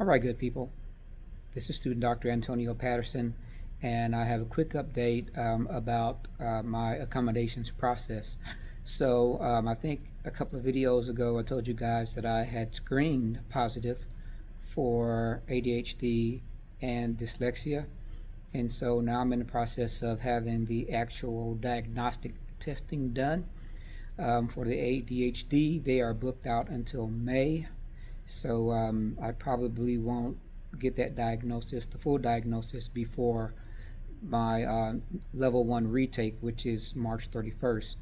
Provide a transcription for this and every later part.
All right, good people. This is student Dr. Antonio Patterson, and I have a quick update about my accommodations process. I think a couple of videos ago, I told you guys that I had screened positive for ADHD and dyslexia, and so now I'm in the process of having the actual diagnostic testing done. For the ADHD, they are booked out until May, I probably won't get that diagnosis, the full diagnosis, before my level one retake, which is March 31st.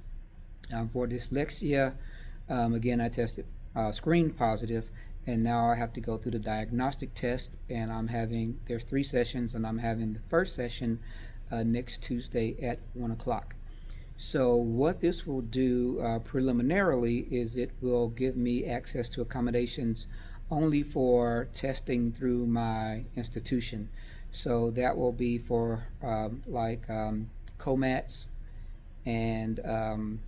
For dyslexia, again, I tested screened positive, and now I have to go through the diagnostic test. And there's 3 sessions, and I'm having the first session next Tuesday at 1 o'clock. So what this will do preliminarily is it will give me access to accommodations only for testing through my institution. So that will be for COMATs and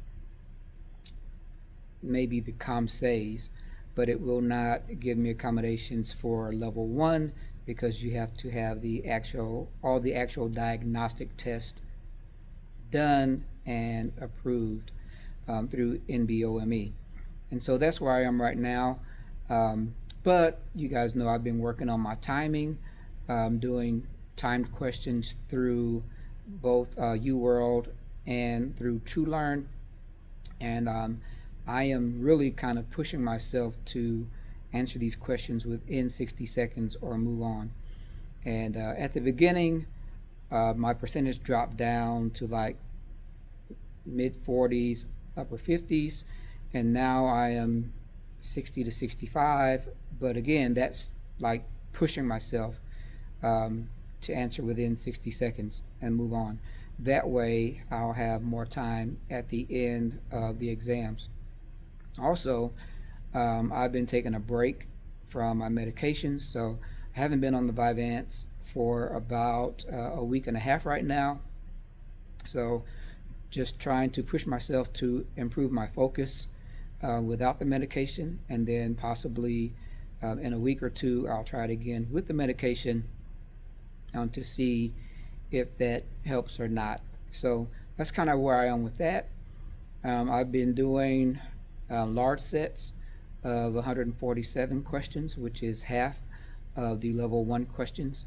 maybe the COMSAs, but it will not give me accommodations for level one because you have to have all the actual diagnostic tests done and approved through NBOME. And so that's where I am right now. But you guys know I've been working on my timing, doing timed questions through both UWorld and through TrueLearn. And I am really kind of pushing myself to answer these questions within 60 seconds or move on. And at the beginning, my percentage dropped down to like mid 40s, upper 50s, and now I am 60 to 65. But again, that's like pushing myself to answer within 60 seconds and move on. That way, I'll have more time at the end of the exams. Also, I've been taking a break from my medications, so I haven't been on the Vyvanse for about a week and a half right now. So just trying to push myself to improve my focus without the medication, and then possibly in a week or two I'll try it again with the medication to see if that helps or not. So that's kind of where I am with that. I've been doing large sets of 147 questions, which is half of the level one questions,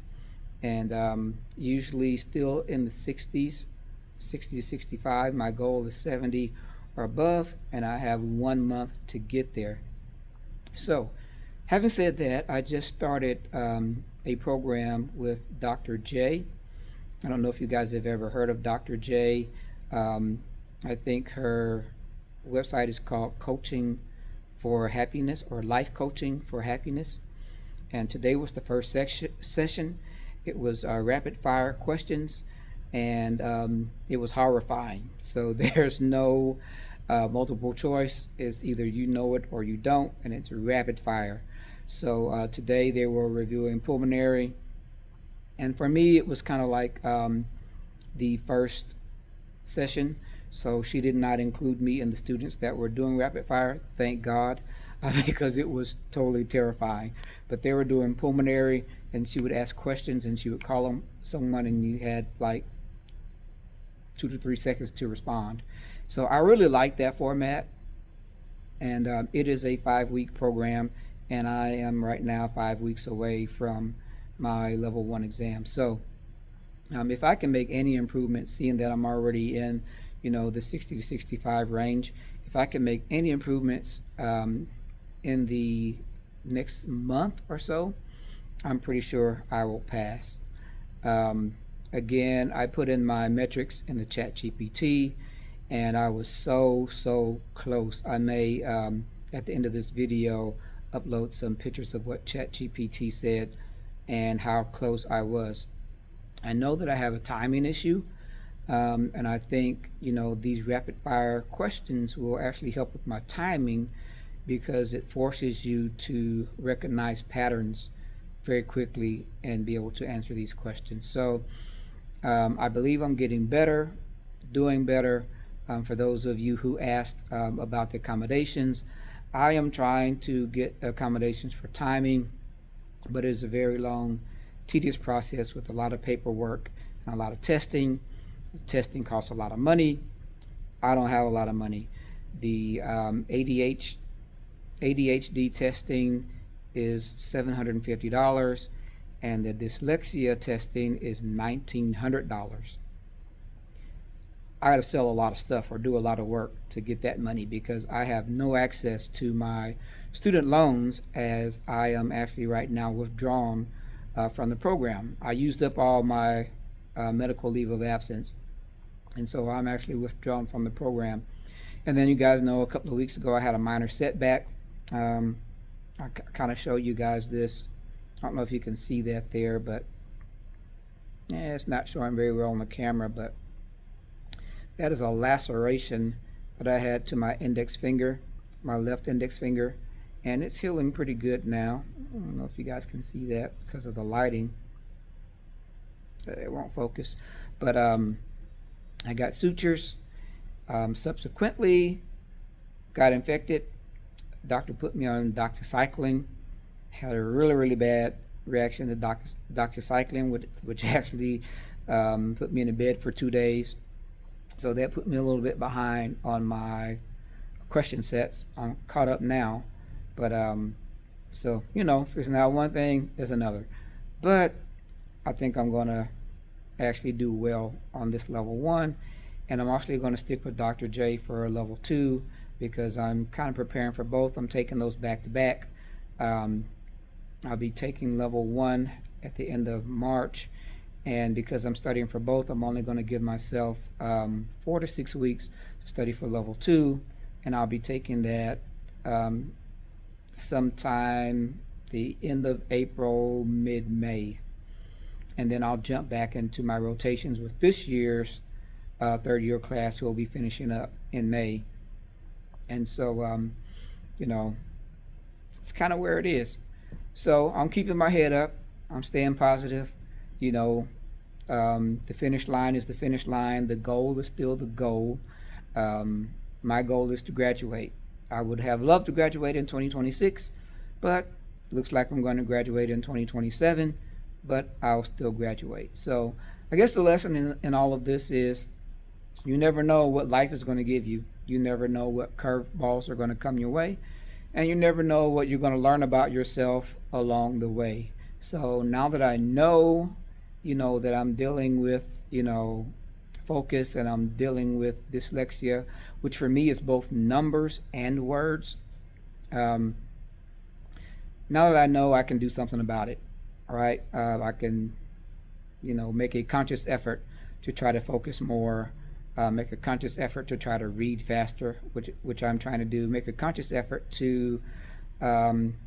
and usually still in the 60s, 60 to 65. My goal is 70 or above, and I have 1 month to get there. So, having said that, I just started a program with Dr. J. I don't know if you guys have ever heard of Dr. J. I think her website is called Coaching for Happiness, or Life Coaching for Happiness. And today was the first session. It was rapid fire questions, and it was horrifying. So there's no multiple choice. It's either you know it or you don't, and it's rapid fire. So today they were reviewing pulmonary, and for me it was kind of like the first session. So she did not include me in the students that were doing rapid fire, thank God, because it was totally terrifying. But they were doing pulmonary, and she would ask questions, and she would call them someone, and you had like 2 to 3 seconds to respond. So I really like that format, and it is a 5-week program, and I am right now 5 weeks away from my level one exam. So if I can make any improvements, seeing that I'm already in, the 60 to 65 range, if I can make any improvements in the next month or so, I'm pretty sure I will pass. Again, I put in my metrics in the chat GPT, and I was so close. I may, at the end of this video, upload some pictures of what chat GPT said and how close I was. I know that I have a timing issue, and I think these rapid fire questions will actually help with my timing, because it forces you to recognize patterns very quickly and be able to answer these questions. So I believe I'm getting better, doing better. For those of you who asked about the accommodations, I am trying to get accommodations for timing but it's a very long, tedious process with a lot of paperwork and a lot of testing. Testing costs a lot of money. I don't have a lot of money. The ADHD testing is $750, and the dyslexia testing is $1,900. I got to sell a lot of stuff or do a lot of work to get that money because I have no access to my student loans as I am actually right now withdrawn from the program. I used up all my medical leave of absence, and so I'm actually withdrawn from the program. And then you guys know a couple of weeks ago I had a minor setback. Um, I kind of show you guys this. I don't know if you can see that there, but it's not showing very well on the camera, but that is a laceration that I had to my index finger, my left index finger, and it's healing pretty good now. I don't know if you guys can see that because of the lighting. It won't focus, but I got sutures. Subsequently, got infected. Doctor put me on doxycycline. Had a really bad reaction to doxycycline, which actually put me in the bed for 2 days. So that put me a little bit behind on my question sets. I'm caught up now, but so if it's not one thing, it's another. But I think I'm gonna actually do well on this level 1, and I'm actually going to stick with Dr. J for level 2 because I'm kind of preparing for both. I'm taking those back to back. I'll be taking level 1 at the end of March, and because I'm studying for both, I'm only going to give myself 4 to 6 weeks to study for level 2, and I'll be taking that sometime the end of April, mid-May, and then I'll jump back into my rotations with this year's third year class, who will be finishing up in May. And so it's kind of where it is. So I'm keeping my head up. I'm staying positive. The finish line is the finish line. The goal is still the goal. My goal is to graduate. I would have loved to graduate in 2026, but looks like I'm going to graduate in 2027, but I'll still graduate. So I guess the lesson in all of this is you never know what life is going to give you. You never know what curveballs are going to come your way, and you never know what you're going to learn about yourself along the way. So now that I know, that I'm dealing with, focus, and I'm dealing with dyslexia, which for me is both numbers and words. Now that I know, I can do something about it. All right, I can, make a conscious effort to try to focus more. Make a conscious effort to try to read faster, which I'm trying to do. Make a conscious effort to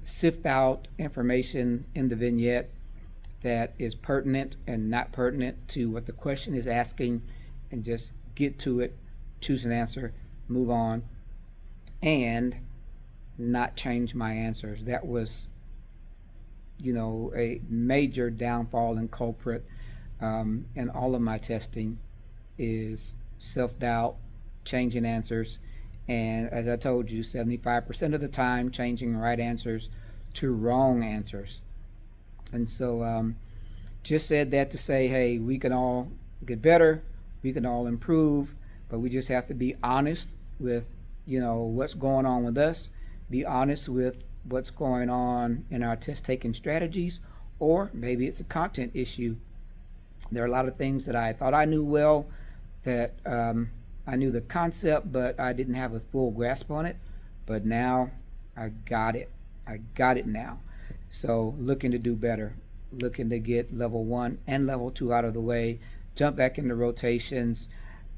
sift out information in the vignette that is pertinent and not pertinent to what the question is asking, and just get to it, choose an answer, move on, and not change my answers. That was, a major downfall and culprit in all of my testing is self-doubt, changing answers, and as I told you, 75% of the time changing right answers to wrong answers. And so just said that to say, hey, we can all get better, we can all improve, but we just have to be honest with what's going on with us, be honest with what's going on in our test taking strategies, or maybe it's a content issue. There are a lot of things that I thought I knew well, that I knew the concept, but I didn't have a full grasp on it. But now I got it. I got it now. So looking to do better, looking to get level 1 and level 2 out of the way, jump back into rotations,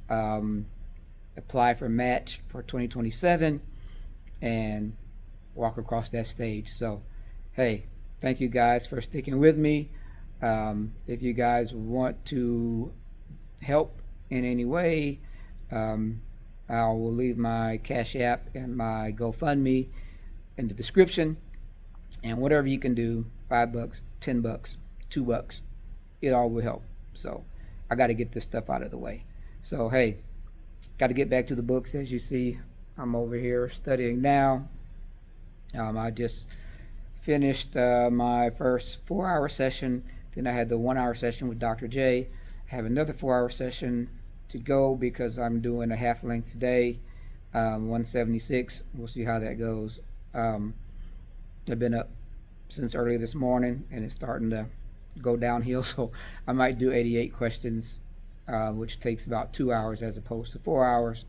apply for match for 2027, and walk across that stage. So, hey, thank you guys for sticking with me. If you guys want to help in any way, I will leave my Cash App and my GoFundMe in the description, and whatever you can do, $5, $10, $2, it all will help. So I got to get this stuff out of the way. So hey, got to get back to the books. As you see, I'm over here studying now. I just finished my first 4 hour session. Then I had the 1 hour session with Dr. J. I have another 4 hour session to go because I'm doing a half length today, 176. We'll see how that goes. I've been up since early this morning and it's starting to go downhill, so I might do 88 questions, which takes about 2 hours as opposed to 4 hours,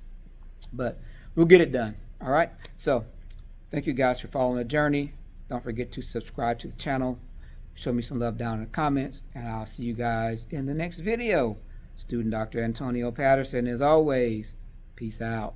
but we'll get it done. All right, so thank you guys for following the journey. Don't forget to subscribe to the channel, show me some love down in the comments, and I'll see you guys in the next video. Student Dr. Antonio Patterson, as always. Peace out.